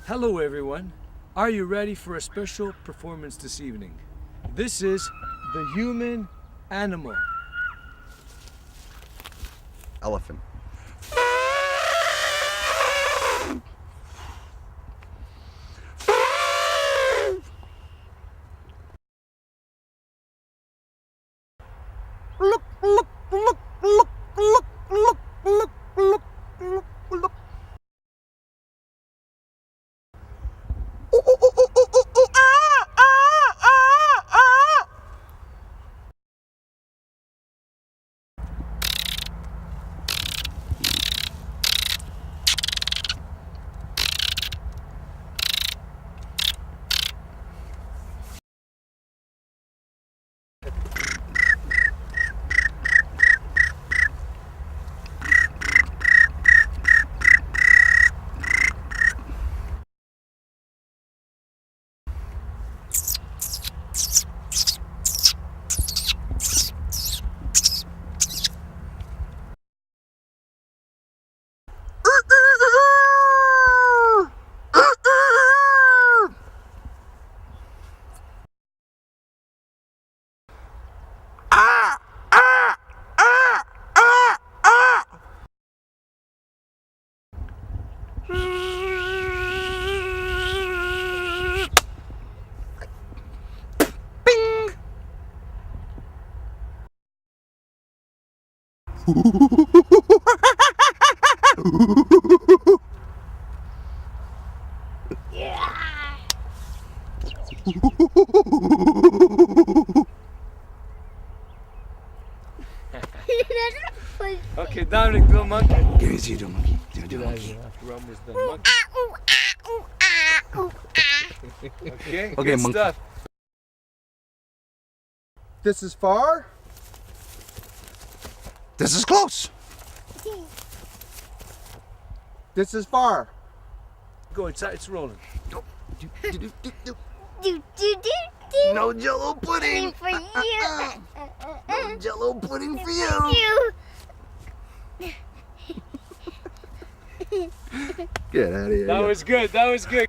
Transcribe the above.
Hello everyone. Are you ready for a special performance this evening? This is the human animal. Elephant. Look, look, look, look, look, look, look, look, look, look. Okay, Dominic, do a monkey. Give me a monkey. Do a monkey. After Rum was done. Monkey. Okay, Okay, good monkey. stuff. This is far. This is close. This is far. Go inside, it's rolling. Do, do, do, do, do. Do, do, do, do. No Jello pudding. For you. No Jello pudding for you. You. Get out of here. That was good, that was good.